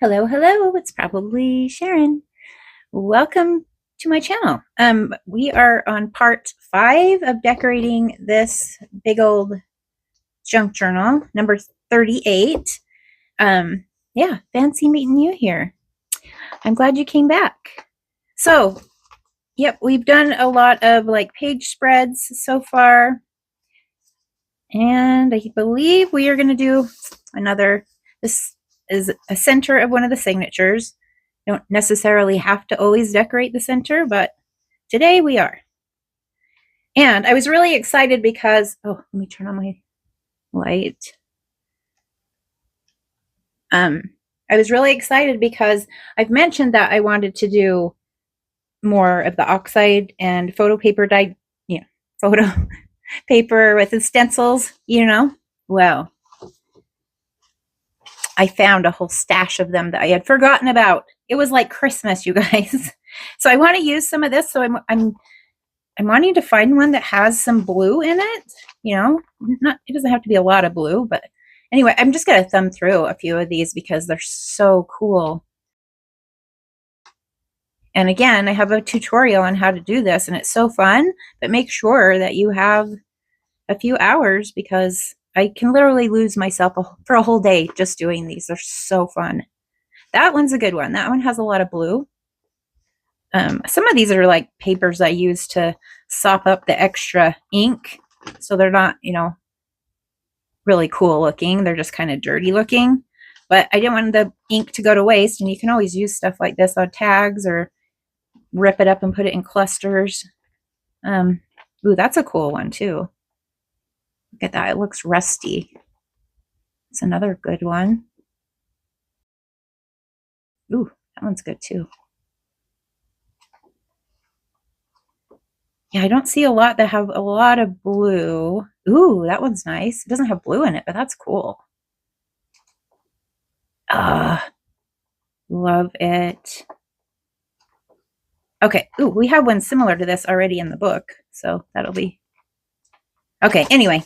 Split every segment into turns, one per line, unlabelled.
Hello, hello. It's probably Sharon. Welcome to my channel. We are on part 5 of decorating this big old junk journal, number 38. Yeah, fancy meeting you here. I'm glad you came back. So, yep, we've done a lot of like page spreads so far. And I believe we are going to do another. This is a center of one of the signatures. You don't necessarily have to always decorate the center, but today we are. And I was really excited because, oh, let me turn on my light. I was really excited because I've mentioned that I wanted to do more of the oxide and photo paper photo paper with the stencils, Well, I found a whole stash of them that I had forgotten about. It was like Christmas, you guys. So I want to use some of this. So I'm wanting to find one that has some blue in it. It doesn't have to be a lot of blue, but anyway, I'm just going to thumb through a few of these because they're so cool. And again, I have a tutorial on how to do this and it's so fun, but make sure that you have a few hours because I can literally lose myself for a whole day just doing these. They're so fun. That one's a good one. That one has a lot of blue. Some of these are like papers I use to sop up the extra ink. So they're not, really cool looking. They're just kind of dirty looking. But I didn't want the ink to go to waste. And you can always use stuff like this on tags or rip it up and put it in clusters. Ooh, that's a cool one too. Look at that. It looks rusty. It's another good one. Ooh, that one's good too. Yeah, I don't see a lot that have a lot of blue. Ooh, that one's nice. It doesn't have blue in it, but that's cool. Love it. Okay. Ooh, we have one similar to this already in the book, so that'll be okay. Anyway,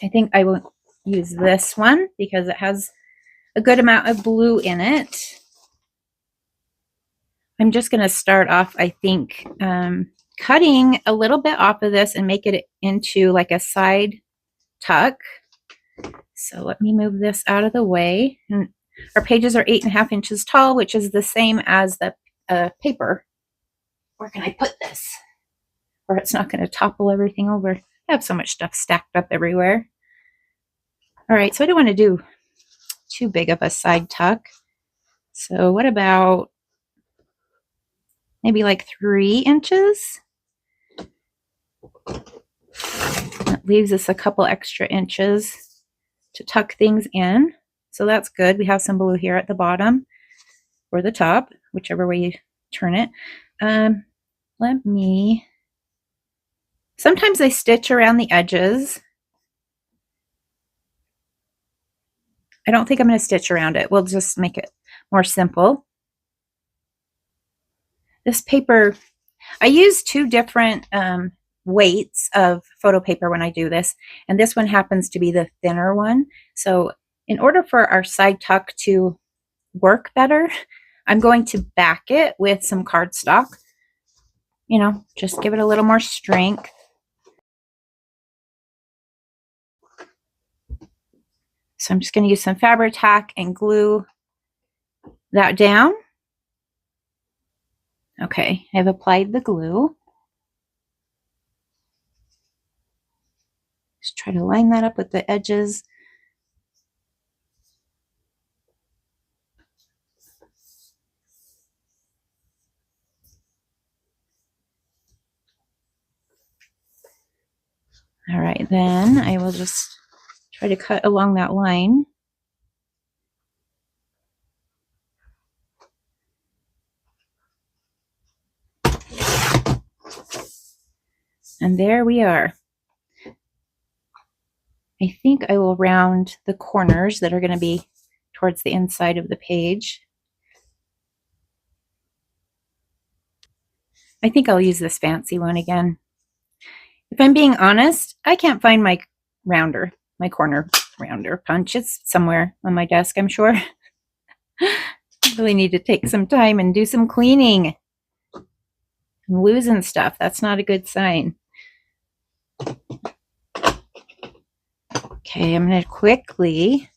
I think I will use this one because it has a good amount of blue in it. I'm just going to start off, I think, cutting a little bit off of this and make it into like a side tuck. So let me move this out of the way. And our pages are 8.5 inches tall, which is the same as the paper. Where can I put this? Or it's not going to topple everything over. I have so much stuff stacked up everywhere. All right, so I don't want to do too big of a side tuck. So what about maybe like 3 inches? That leaves us a couple extra inches to tuck things in. So that's good. We have some blue here at the bottom or the top, whichever way you turn it. Sometimes I stitch around the edges. I don't think I'm going to stitch around it. We'll just make it more simple. This paper, I use 2 different weights of photo paper when I do this, and this one happens to be the thinner one. So in order for our side tuck to work better, I'm going to back it with some cardstock. Just give it a little more strength. So I'm just going to use some Fabri-Tac and glue that down. Okay, I've applied the glue. Just try to line that up with the edges. All right, then I will just try to cut along that line. And there we are. I think I will round the corners that are going to be towards the inside of the page. I think I'll use this fancy one again. If I'm being honest, I can't find my corner rounder punch. It's somewhere on my desk, I'm sure. Really need to take some time and do some cleaning. I'm losing stuff. That's not a good sign. Okay, I'm going to quickly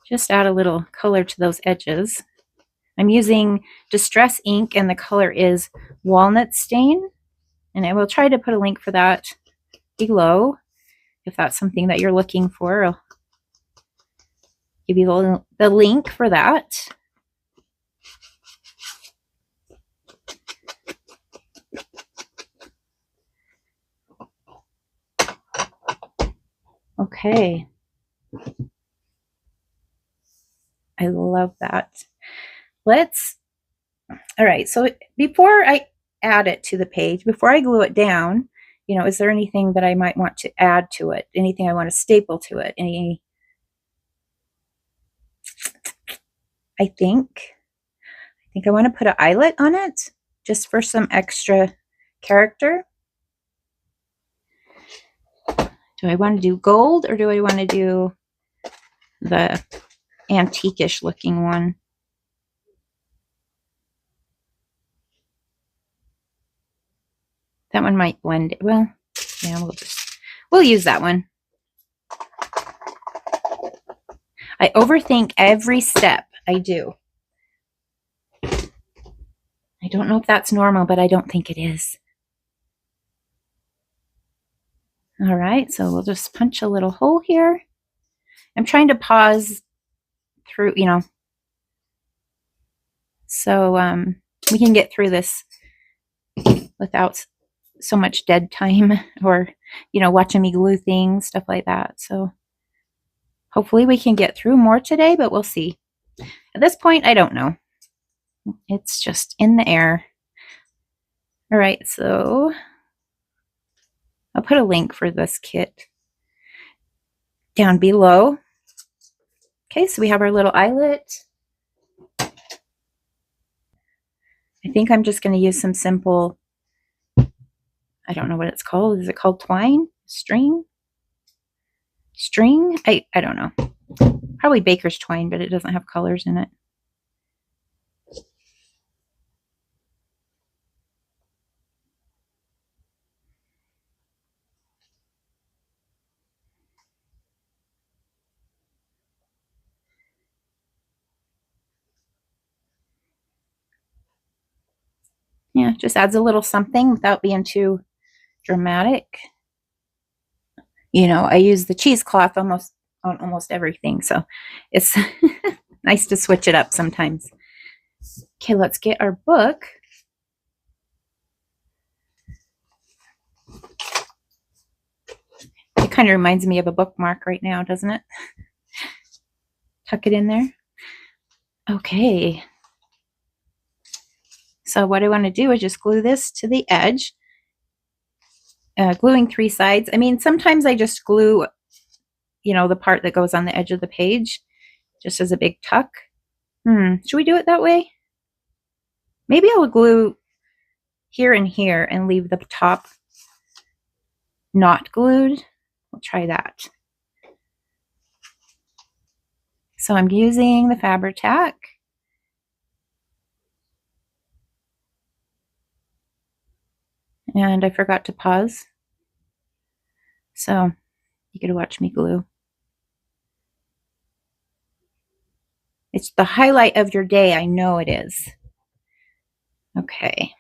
just add a little color to those edges. I'm using Distress ink and the color is Walnut Stain. And I will try to put a link for that below if that's something that you're looking for. I'll give you the link for that. Okay. I love that. All right, so before I add it to the page, before I glue it down, is there anything that I might want to add to it? Anything I want to staple to it? I think I want to put an eyelet on it just for some extra character. Do I want to do gold or do I want to do the antique-ish looking one? That one might blend it. Well, yeah, we'll use that one. I overthink every step I do. I don't know if that's normal, but I don't think it is. All right, so we'll just punch a little hole here. I'm trying to pause through, so we can get through this without so much dead time or, watching me glue things, stuff like that. So hopefully we can get through more today, but we'll see. At this point, I don't know. It's just in the air. All right, so I'll put a link for this kit down below. Okay, so we have our little eyelet. I think I'm just going to use some simple, I don't know what it's called. Is it called twine? String? I don't know. Probably baker's twine, but it doesn't have colors in it. Yeah, just adds a little something without being too dramatic. I use the cheesecloth on almost everything, so it's nice to switch it up sometimes. Okay, let's get our book. It kind of reminds me of a bookmark right now, doesn't it? Tuck it in there. Okay. So what I want to do is just glue this to the edge. Gluing 3 sides. I mean, sometimes I just glue, the part that goes on the edge of the page, just as a big tuck. Should we do it that way? Maybe I'll glue here and here and leave the top not glued. We'll try that. So I'm using the Fabri-Tac. And I forgot to pause. So you get to watch me glue. It's the highlight of your day. I know it is. Okay.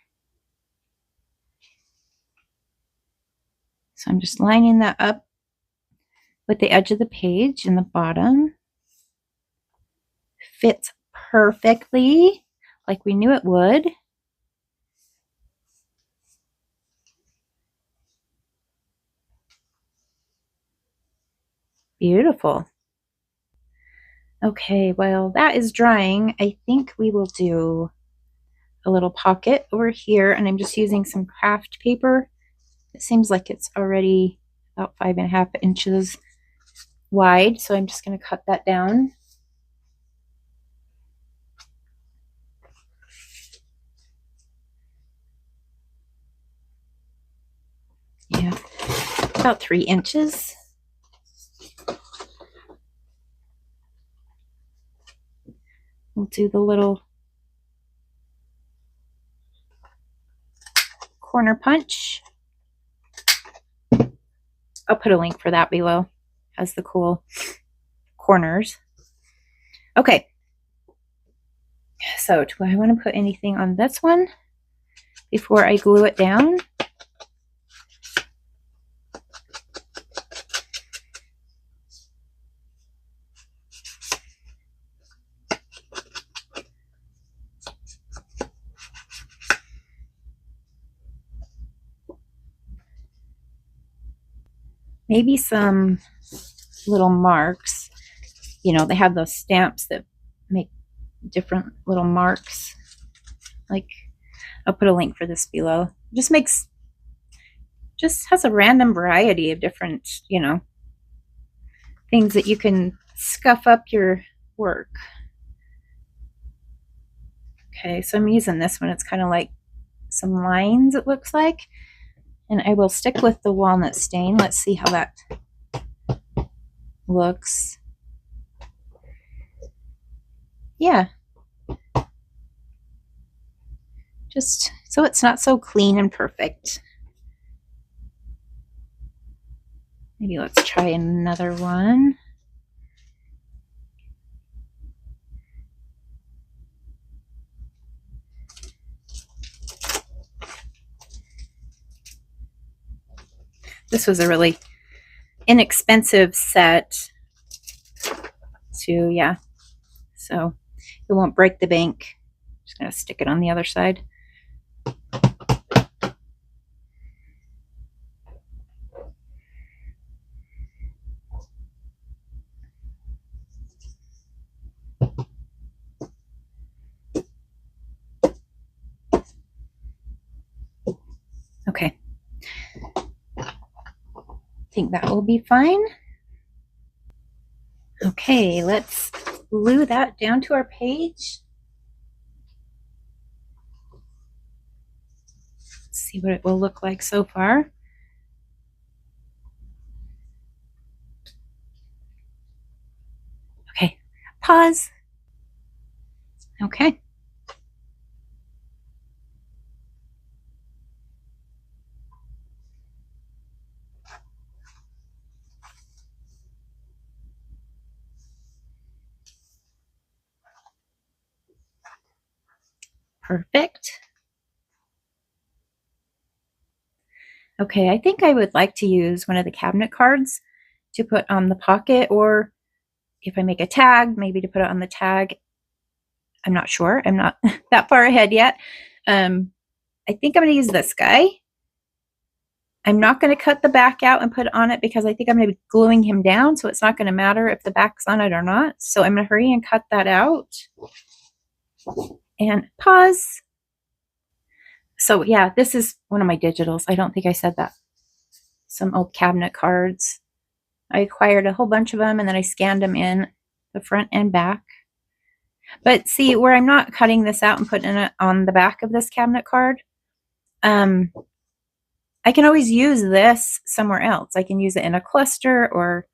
So I'm just lining that up with the edge of the page in the bottom. Fits perfectly, like we knew it would. Beautiful. Okay, while that is drying, I think we will do a little pocket over here, and I'm just using some craft paper. It seems like it's already about 5.5 inches wide, so I'm just going to cut that down. Yeah, about 3 inches. We'll do the little corner punch. I'll put a link for that below. Has the cool corners. Okay. So do I want to put anything on this one before I glue it down? Maybe some little marks. You know, they have those stamps that make different little marks. Like, I'll put a link for this below. Just has a random variety of different, you know, things that you can scuff up your work. Okay, so I'm using this one. It's kind of like some lines, it looks like. And I will stick with the walnut stain. Let's see how that looks. Yeah. Just so it's not so clean and perfect. Maybe let's try another one. This was a really inexpensive set too, yeah. So it won't break the bank. Just gonna stick it on the other side. Okay. I think that will be fine. Okay, let's glue that down to our page. Let's see what it will look like so far. Okay, pause. Okay. Perfect. Okay, I think I would like to use one of the cabinet cards to put on the pocket, or if I make a tag, maybe to put it on the tag. I'm not sure. I'm not that far ahead yet. I think I'm going to use this guy. I'm not going to cut the back out and put it on it because I think I'm going to be gluing him down, so it's not going to matter if the back's on it or not. So I'm going to hurry and cut that out. And pause. So yeah, this is one of my digitals. I don't think I said that. Some old cabinet cards. I acquired a whole bunch of them and then I scanned them in the front and back. But see, where I'm not cutting this out and putting it on the back of this cabinet card, I can always use this somewhere else. I can use it in a cluster or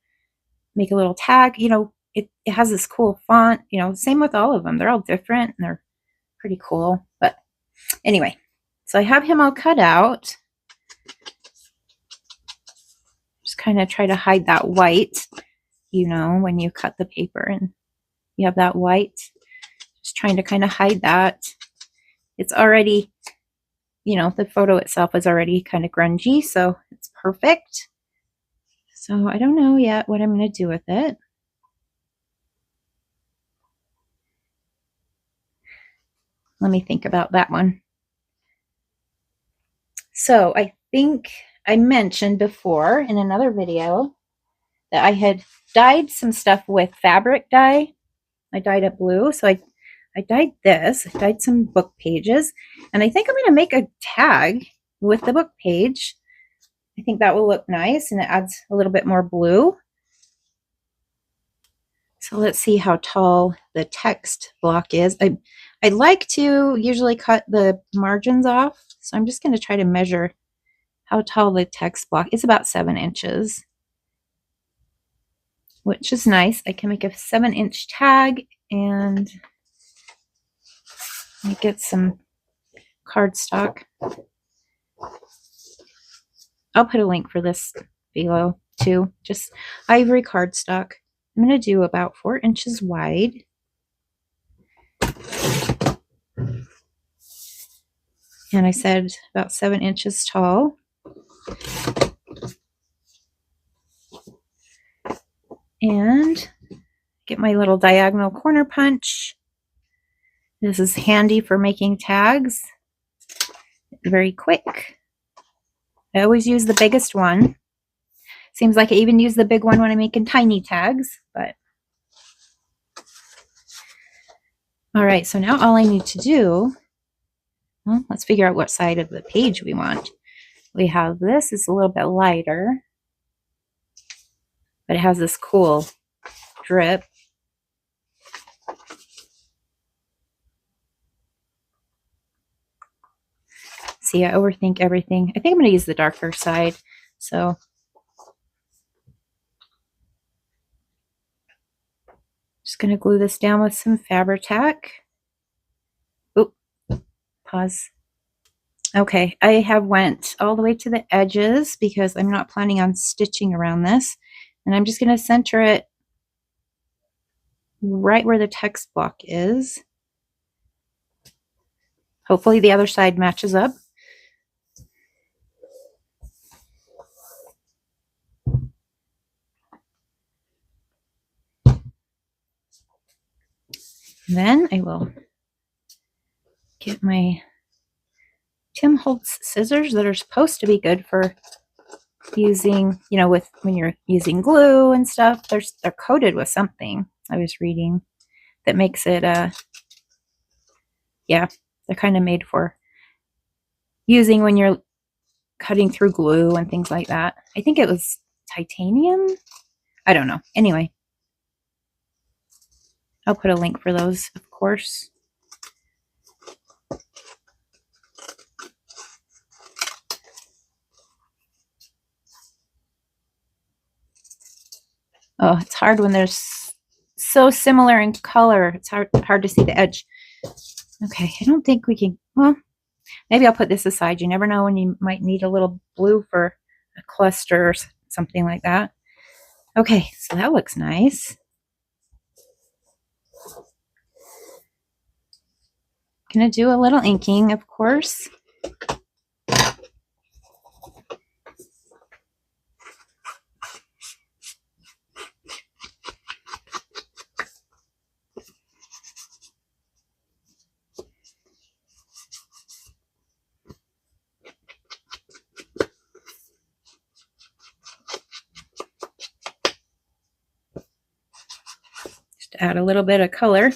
make a little tag. You know, it has this cool font, you know, same with all of them. They're all different and they're pretty cool. But anyway, so I have him all cut out. Just kind of try to hide that white, you know, when you cut the paper and you have that white. Just trying to kind of hide that. It's already, you know, the photo itself is already kind of grungy, so it's perfect. So I don't know yet what I'm going to do with it. Let me think about that one. So I think I mentioned before in another video that I had dyed some stuff with fabric dye. I dyed it blue, so I dyed this. I dyed some book pages, and I think I'm going to make a tag with the book page. I think that will look nice, and it adds a little bit more blue. So let's see how tall the text block is. I like to usually cut the margins off, so I'm just going to try to measure how tall the text block is. About 7 inches, which is nice. I can make a 7-inch tag, and Let me get some cardstock. I'll put a link for this below too. Just ivory cardstock. I'm going to do about 4 inches wide. And I said about 7 inches tall. And get my little diagonal corner punch. This is handy for making tags. Very quick. I always use the biggest one. Seems like I even use the big one when I'm making tiny tags, but all right, so now all I need to do, well, let's figure out what side of the page we want. We have this, it's a little bit lighter, but it has this cool drip. See, I overthink everything. I think I'm going to use the darker side, so just going to glue this down with some Fabri-Tac. Oop, pause. Okay, I have went all the way to the edges because I'm not planning on stitching around this. And I'm just going to center it right where the text block is. Hopefully the other side matches up. Then I will get my Tim Holtz scissors that are supposed to be good for using, you know, with when you're using glue and stuff. They're coated with something I was reading that makes it yeah, they're kind of made for using when you're cutting through glue and things like that. I think it was titanium. I don't know. Anyway, I'll put a link for those, of course. Oh, it's hard when they're so similar in color. It's hard to see the edge. Okay, I don't think we can, well, maybe I'll put this aside. You never know when you might need a little blue for a cluster or something like that. Okay, so that looks nice. Gonna do a little inking, of course. Add a little bit of color,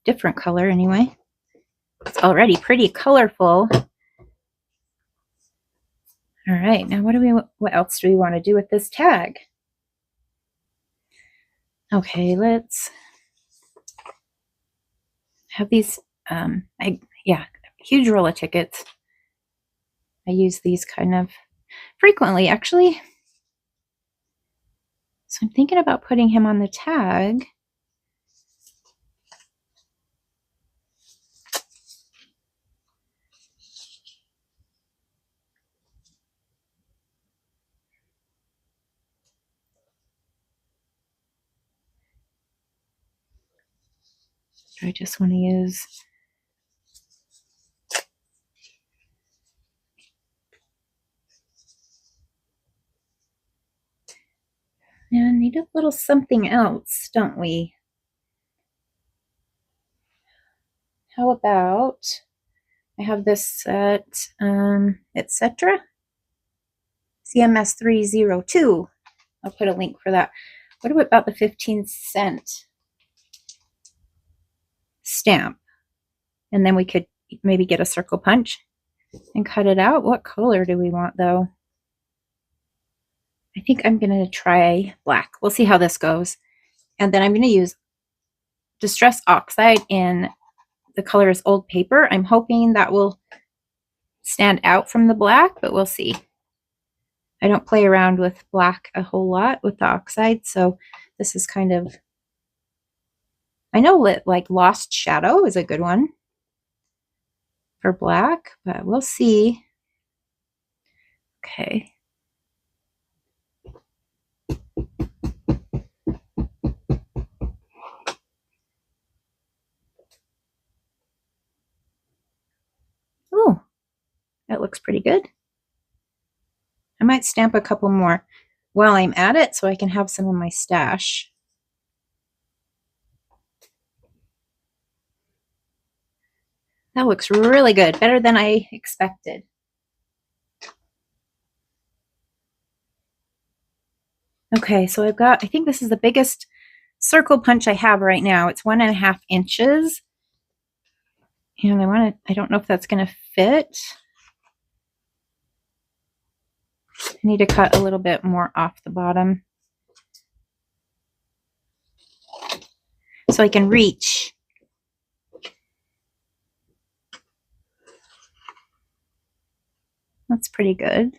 different color anyway. It's already pretty colorful. All right, now what else do we want to do with this tag? Okay, let's have these huge roll of tickets. I use these kind of frequently, actually. So I'm thinking about putting him on the tag. I just want to use and need a little something else, don't we? How about I have this set, etc. CMS 302. I'll put a link for that. What about the 15-cent stamp? And then we could maybe get a circle punch and cut it out. What color do we want though? I think I'm going to try black. We'll see how this goes. And then I'm going to use Distress Oxide in the color is Old Paper. I'm hoping that will stand out from the black, but we'll see. I don't play around with black a whole lot with the oxide, so this is kind of, I know like Lost Shadow is a good one. for black, but we'll see. Okay. Oh, that looks pretty good. I might stamp a couple more while I'm at it so I can have some in my stash. That looks really good, better than I expected. Okay, so I've got, I think this is the biggest circle punch I have right now. It's 1.5 inches. And I don't know if that's going to fit. I need to cut a little bit more off the bottom so I can reach. That's pretty good.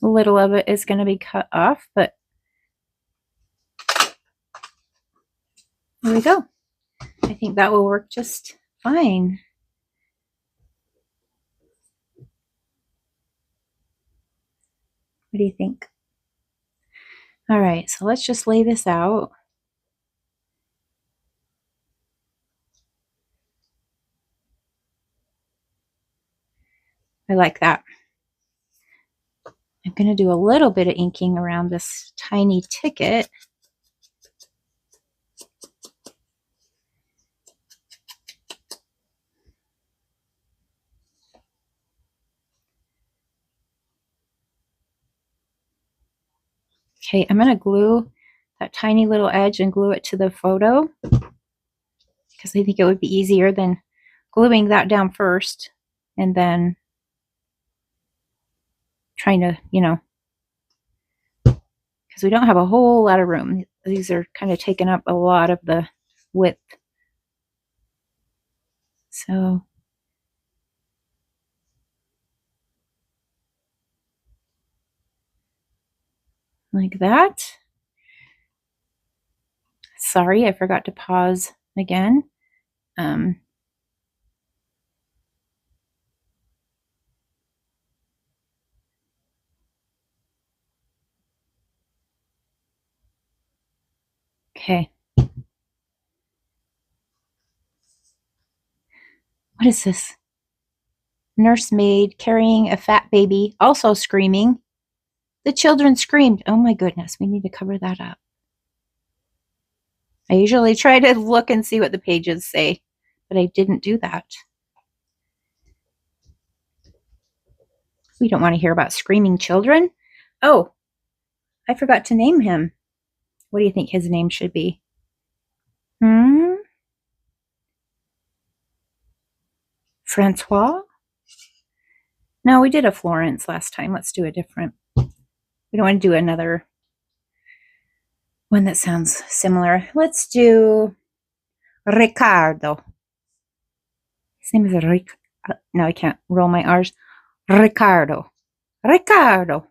A little of it is going to be cut off, but there we go. I think that will work just fine. What do you think? All right, so let's just lay this out. I like that. I'm going to do a little bit of inking around this tiny ticket. Okay, I'm going to glue that tiny little edge and glue it to the photo because I think it would be easier than gluing that down first and then trying to, because we don't have a whole lot of room. These are kind of taking up a lot of the width. So like that. Sorry, I forgot to pause again. Okay. What is this? Nursemaid carrying a fat baby, also screaming. The children screamed. Oh my goodness, we need to cover that up. I usually try to look and see what the pages say, but I didn't do that. We don't want to hear about screaming children. Oh, I forgot to name him. What do you think his name should be? Francois? No, we did a Florence last time. Let's do a different. We don't want to do another one that sounds similar. Let's do Ricardo. His name is Rick. No, I can't roll my R's. Ricardo. Ricardo.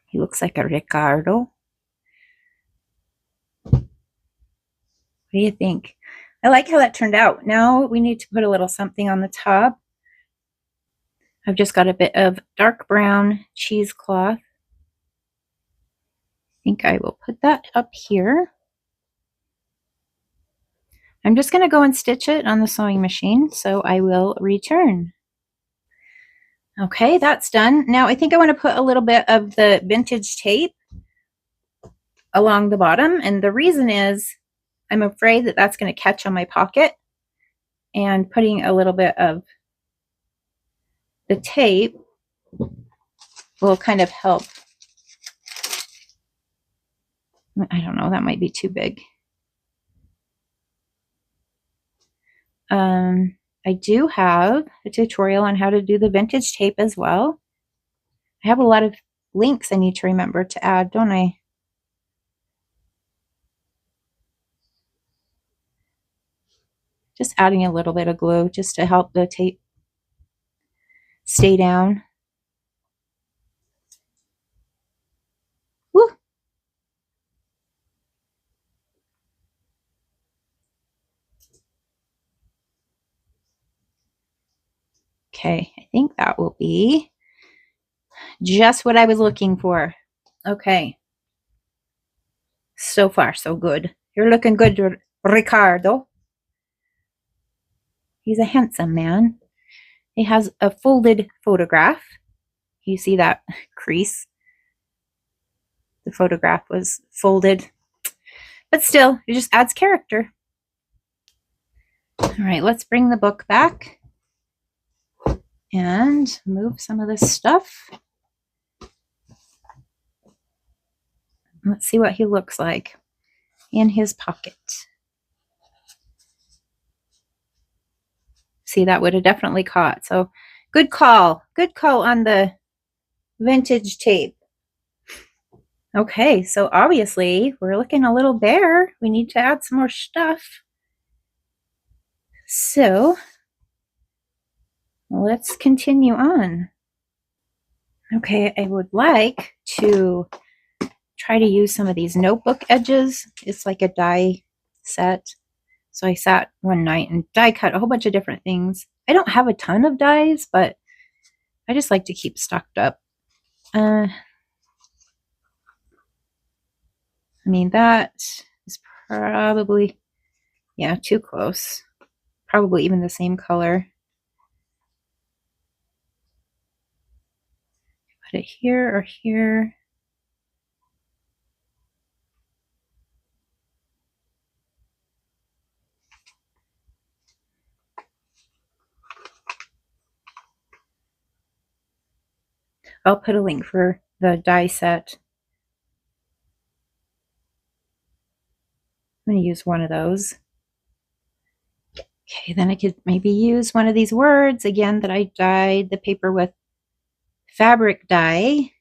He looks like a Ricardo. What do you think? I like how that turned out. Now we need to put a little something on the top. I've just got a bit of dark brown cheesecloth. I think I will put that up here. I'm just going to go and stitch it on the sewing machine, so I will return. Okay, that's done. Now I think I want to put a little bit of the vintage tape along the bottom, and the reason is I'm afraid that that's going to catch on my pocket, and putting a little bit of the tape will kind of help. I don't know, that might be too big. I do have a tutorial on how to do the vintage tape as well. I have a lot of links I need to remember to add, don't I? Just adding a little bit of glue just to help the tape stay down. Woo! Okay, I think that will be just what I was looking for. Okay. So far, so good. You're looking good, Ricardo. He's a handsome man. He has a folded photograph. You see that crease? The photograph was folded. But still, it just adds character. All right, let's bring the book back and move some of this stuff. Let's see what he looks like in his pocket. See, that would have definitely caught. So good call. Good call on the vintage tape. Okay, so obviously we're looking a little bare. We need to add some more stuff. So let's continue on. Okay, I would like to try to use some of these notebook edges. It's like a die set. So I sat one night and die cut a whole bunch of different things. I don't have a ton of dies, but I just like to keep stocked up. I mean, that is probably, yeah, too close. Probably even the same color. Put it here or here. I'll put a link for the die set. I'm going to use one of those. Okay, then I could maybe use one of these words again that I dyed the paper with fabric dye.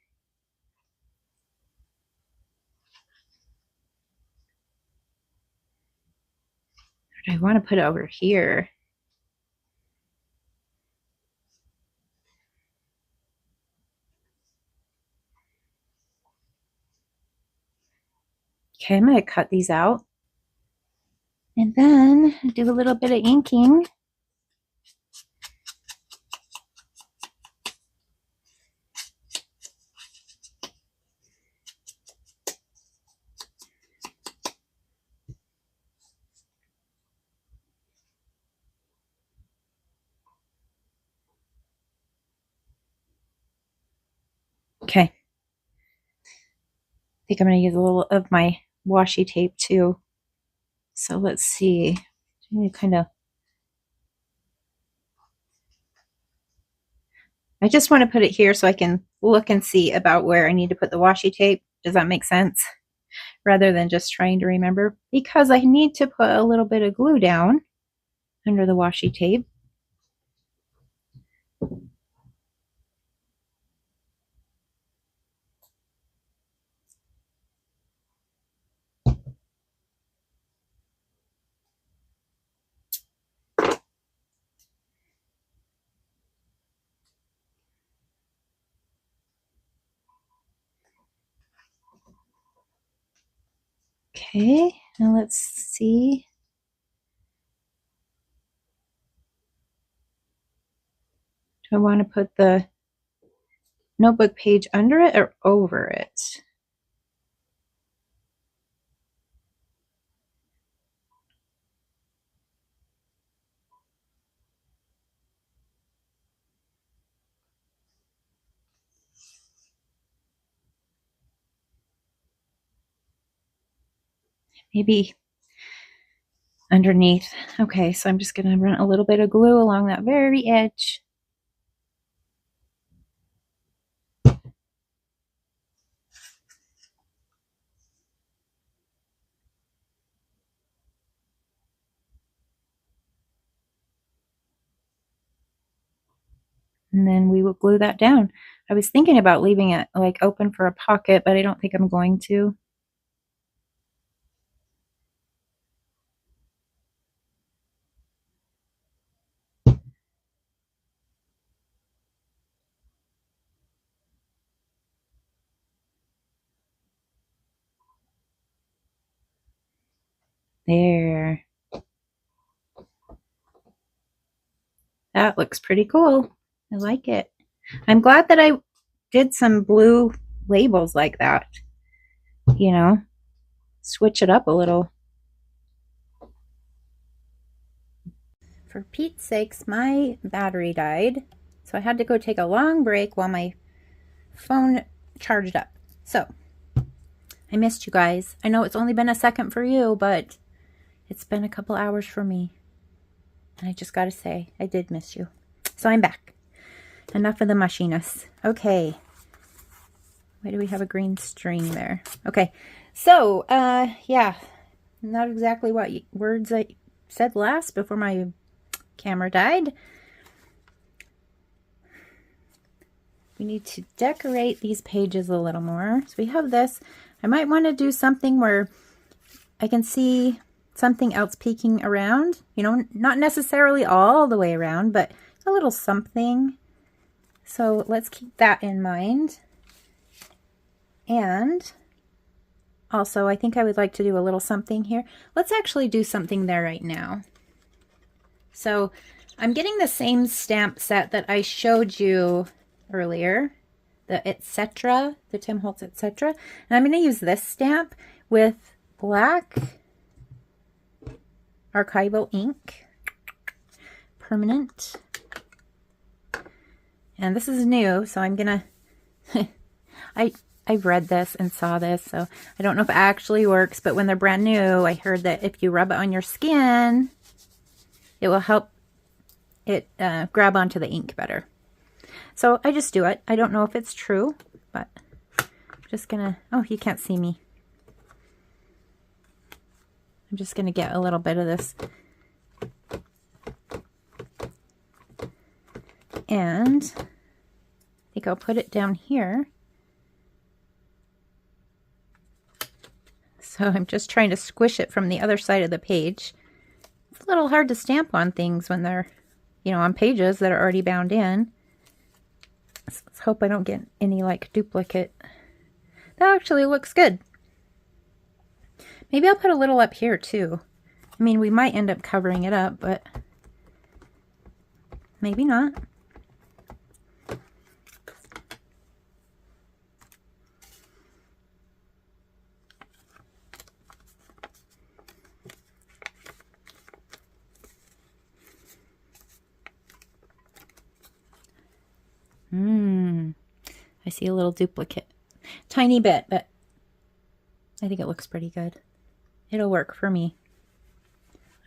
I want to put it over here. Okay, I'm going to cut these out. And then do a little bit of inking. Okay. I think I'm going to use a little of my washi tape too. So let's see. I just want to put it here so I can look and see about where I need to put the washi tape. Does that make sense? Rather than just trying to remember, because I need to put a little bit of glue down under the washi tape. Okay, now let's see. Do I want to put the notebook page under it or over it? Maybe underneath. Okay, so I'm just going to run a little bit of glue along that very edge. And then we will glue that down. I was thinking about leaving it like open for a pocket, but I don't think I'm going to. There. That looks pretty cool. I like it. I'm glad that I did some blue labels like that, you know, switch it up a little. For Pete's sakes, my battery died, so I had to go take a long break while my phone charged up. So, I missed you guys. I know it's only been a second for you, but it's been a couple hours for me. And I just gotta say, I did miss you. So I'm back. Enough of the mushiness. Okay. Why do we have a green string there? Okay. So, yeah. Not exactly what words I said last before my camera died. We need to decorate these pages a little more. So we have this. I might want to do something where I can see something else peeking around. You know, not necessarily all the way around, but a little something. So let's keep that in mind. And also, I think I would like to do a little something here. Let's actually do something there right now. So I'm getting the same stamp set that I showed you earlier, the etc., the Tim Holtz etc. And I'm going to use this stamp with black archival ink, permanent. And this is new, so I'm going to, I've read this and saw this, so I don't know if it actually works, but when they're brand new, I heard that if you rub it on your skin, it will help it grab onto the ink better. So I just do it. I don't know if it's true, but I'm just gonna, oh, you can't see me. I'm just gonna get a little bit of this. And I think I'll put it down here. So I'm just trying to squish it from the other side of the page. It's a little hard to stamp on things when they're, you know, on pages that are already bound in. Let's hope I don't get any like duplicate. That actually looks good. Maybe I'll put a little up here too. I mean, we might end up covering it up, but maybe not. I see a little duplicate. Tiny bit, but I think it looks pretty good. It'll work for me.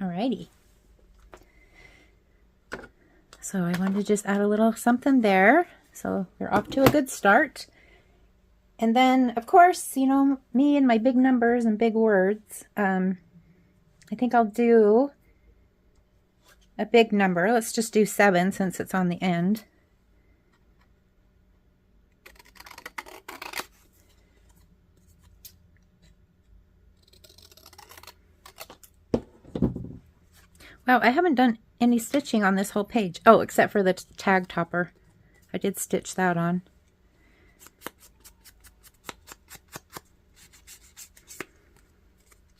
Alrighty. So I wanted to just add a little something there. So we're off to a good start. And then, of course, you know, me and my big numbers and big words. I think I'll do a big number. Let's just do 7 since it's on the end. Wow, I haven't done any stitching on this whole page. Oh, except for the tag topper. I did stitch that on.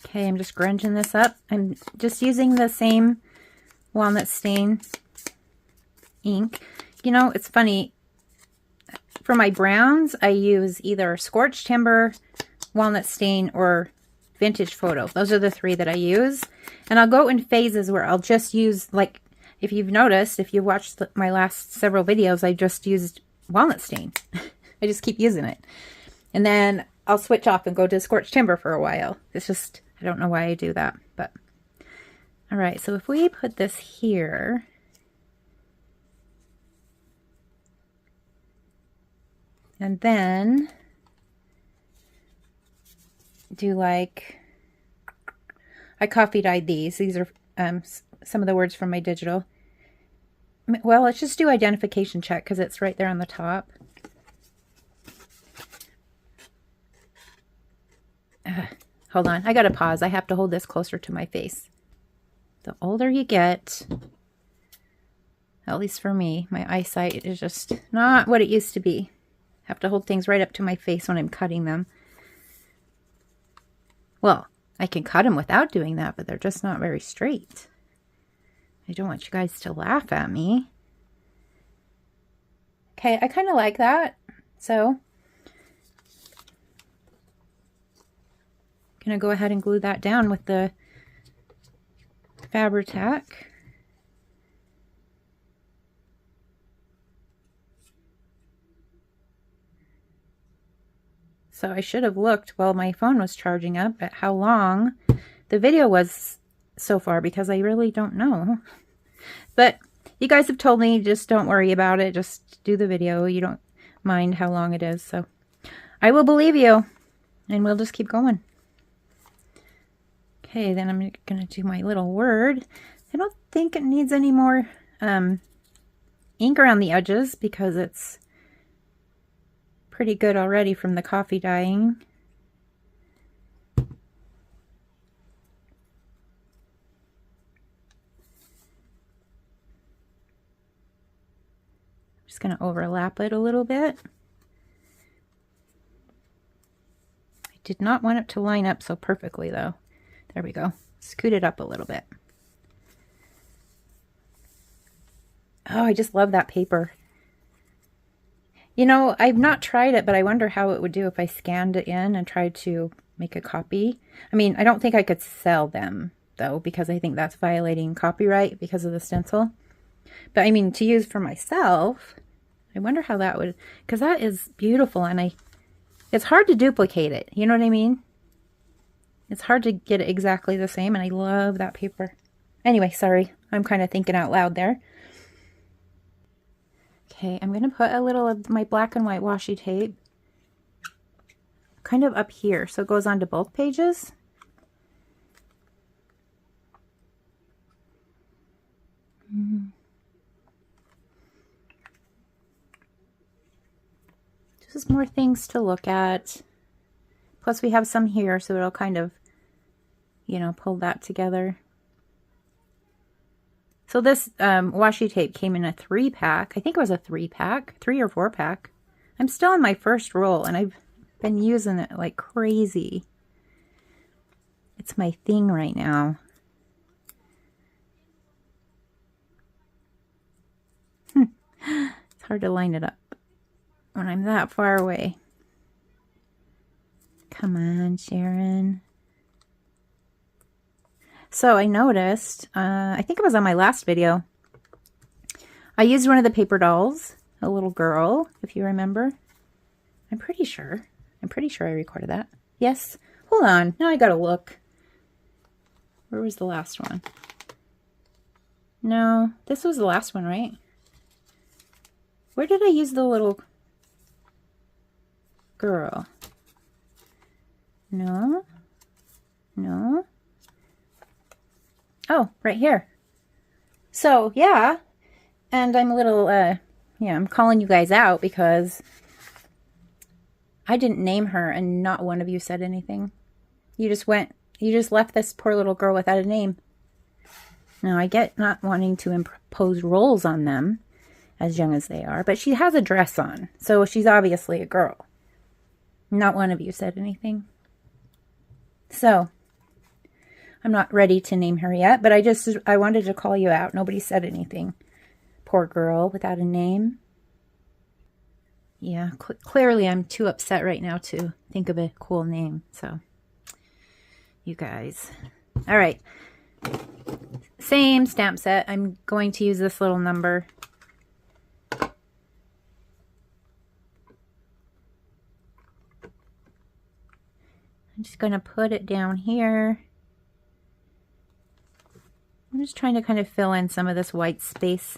Okay, I'm just grunging this up. I'm just using the same walnut stain ink. You know, it's funny. For my browns, I use either Scorched Timber, walnut stain, or Vintage Photo. Those are the 3 that I use. And I'll go in phases where I'll just use, like, if you've noticed, if you watched my last several videos, I just used walnut stain. I just keep using it. And then I'll switch off and go to Scorched Timber for a while. It's just, I don't know why I do that, but. All right, so if we put this here. And then do like, I coffee dyed these. These are some of the words from my digital. Well, let's just do identification check because it's right there on the top. Hold on, I gotta pause. I have to hold this closer to my face. The older you get, at least for me, my eyesight is just not what it used to be. I have to hold things right up to my face when I'm cutting them. Well, I can cut them without doing that, but they're just not very straight. I don't want you guys to laugh at me. Okay, I kind of like that. So gonna go ahead and glue that down with the Fabri-Tac. So I should have looked while my phone was charging up at how long the video was so far, because I really don't know. But you guys have told me, just don't worry about it. Just do the video. You don't mind how long it is. So I will believe you, and we'll just keep going. Okay, then I'm going to do my little word. I don't think it needs any more ink around the edges because it's pretty good already from the coffee dyeing. Just going to overlap it a little bit. I did not want it to line up so perfectly though. There we go. Scoot it up a little bit. Oh, I just love that paper. You know, I've not tried it, but I wonder how it would do if I scanned it in and tried to make a copy. I mean, I don't think I could sell them, though, because I think that's violating copyright because of the stencil. But, I mean, to use for myself, I wonder how that would... Because that is beautiful, and it's hard to duplicate it. You know what I mean? It's hard to get it exactly the same, and I love that paper. Anyway, sorry. I'm kind of thinking out loud there. Okay, I'm going to put a little of my black and white washi tape kind of up here so it goes onto both pages. Just more things to look at. Plus we have some here, so it'll kind of, you know, pull that together. So this washi tape came in a 3-pack. I think it was a 3-pack, 3 or 4-pack. I'm still in my first roll, and I've been using it like crazy. It's my thing right now. It's hard to line it up when I'm that far away. Come on, Sharon. So I noticed, I think it was on my last video, I used one of the paper dolls, a little girl, if you remember. I'm pretty sure I recorded that. Yes, hold on, now I gotta look. Where was the last one? No, this was the last one, right? Where did I use the little girl? No, no. Oh, right here. So, yeah. And I'm a little, yeah, I'm calling you guys out because I didn't name her and not one of you said anything. You just left this poor little girl without a name. Now, I get not wanting to impose roles on them as young as they are, but she has a dress on, so she's obviously a girl. Not one of you said anything. So... I'm not ready to name her yet, but I wanted to call you out. Nobody said anything. Poor girl without a name. Yeah, clearly I'm too upset right now to think of a cool name. So, you guys. All right. Same stamp set. I'm going to use this little number. I'm just going to put it down here. I'm just trying to kind of fill in some of this white space.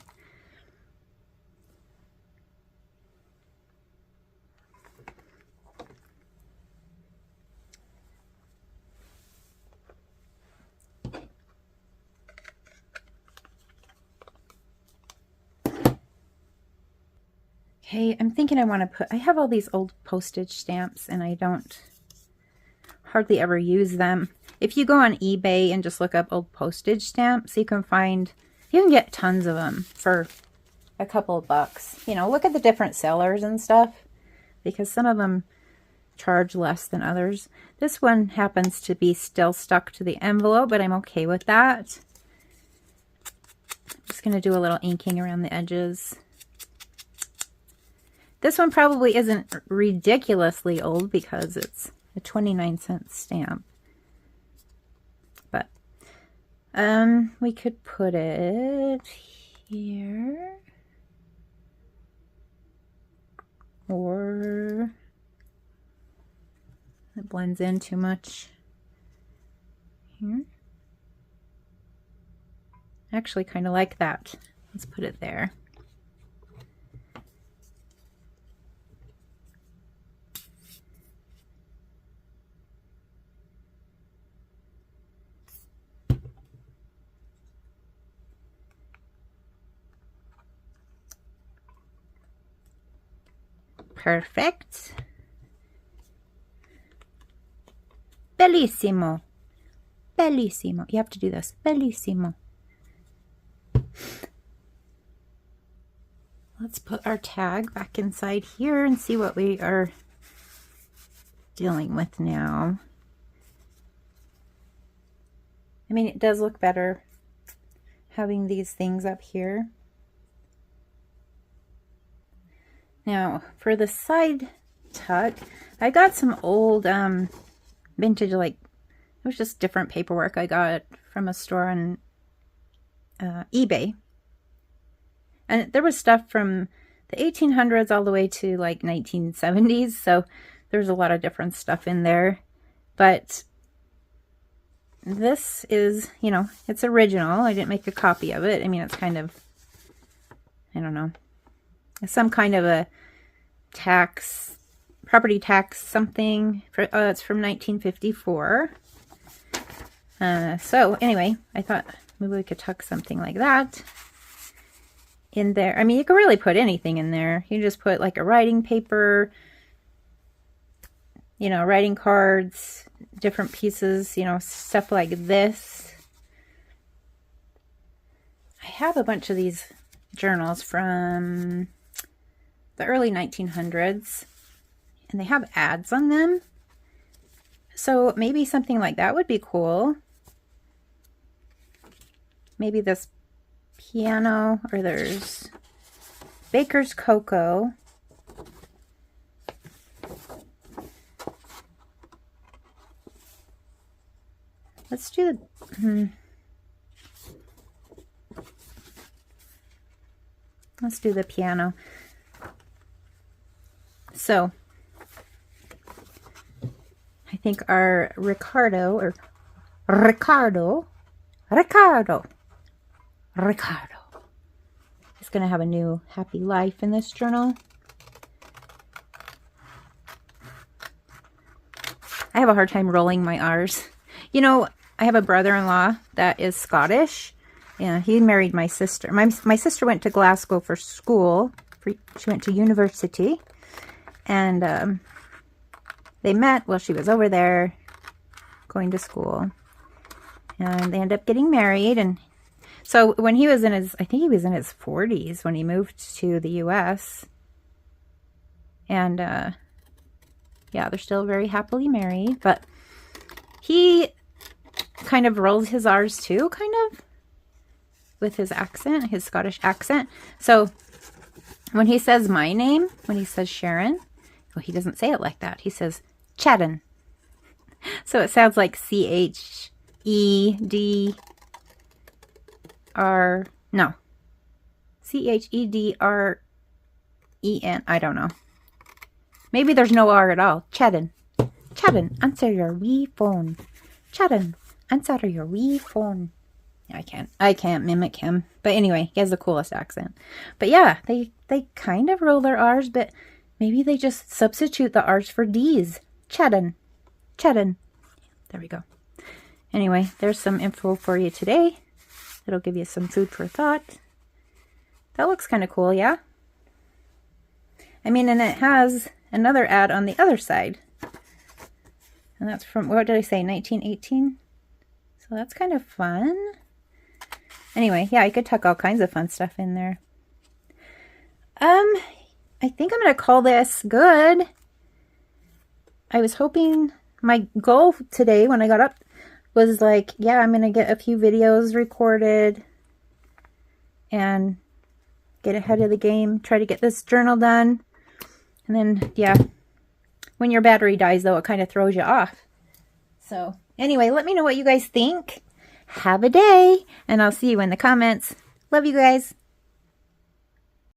Okay, I'm thinking I want to I have all these old postage stamps and I don't hardly ever use them. If you go on eBay and just look up old postage stamps, you can get tons of them for a couple of bucks. You know, look at the different sellers and stuff, because some of them charge less than others. This one happens to be still stuck to the envelope, but I'm okay with that. I'm just going to do a little inking around the edges. This one probably isn't ridiculously old because it's a 29-cent stamp. But we could put it here. Or it blends in too much here. I actually kind of like that. Let's put it there. Perfect. Bellissimo. Bellissimo. You have to do this. Bellissimo. Let's put our tag back inside here and see what we are dealing with now. I mean, it does look better having these things up here. Now, for the side tuck, I got some old vintage, like, it was just different paperwork I got from a store on eBay. And there was stuff from the 1800s all the way to like 1970s. So there's a lot of different stuff in there. But this is, you know, it's original. I didn't make a copy of it. I mean, it's kind of, I don't know, some kind of a tax, property tax something. It's from 1954. So anyway, I thought maybe we could tuck something like that in there. I mean, you could really put anything in there. You just put like a writing paper, you know, writing cards, different pieces, you know, stuff like this. I have a bunch of these journals from the early 1900s, and they have ads on them. So maybe something like that would be cool. Maybe this piano, or there's Baker's Cocoa. Let's do the let's do the piano. So I think our Ricardo is going to have a new happy life in this journal. I have a hard time rolling my R's. You know, I have a brother-in-law that is Scottish. Yeah, he married my sister. My sister went to Glasgow for school. She went to university. And they met while she was over there going to school. And they ended up getting married. And so when he was in his, I think he was in his 40s when he moved to the U.S. And yeah, they're still very happily married. But he kind of rolls his R's too, kind of, with his accent, his Scottish accent. So when he says my name, when he says Sharon, well, he doesn't say it like that. He says Chedden. So it sounds like C-H-E-D-R, no, C-H-E-D-R-E-N, I don't know. Maybe there's no R at all. Chedden. Chedden, answer your wee phone. Chedden, answer your wee phone. I can't mimic him. But anyway, he has the coolest accent. But yeah, they kind of roll their R's, but maybe they just substitute the R's for D's. Chedden. Chedden. There we go. Anyway, there's some info for you today. It'll give you some food for thought. That looks kind of cool, yeah? I mean, and it has another ad on the other side. And that's from, what did I say, 1918? So that's kind of fun. Anyway, yeah, I could tuck all kinds of fun stuff in there. I think I'm going to call this good. I was hoping, my goal today when I got up was like, yeah, I'm going to get a few videos recorded and get ahead of the game, try to get this journal done. And then, yeah, when your battery dies, though, it kind of throws you off. So anyway, let me know what you guys think. Have a day, and I'll see you in the comments. Love you guys.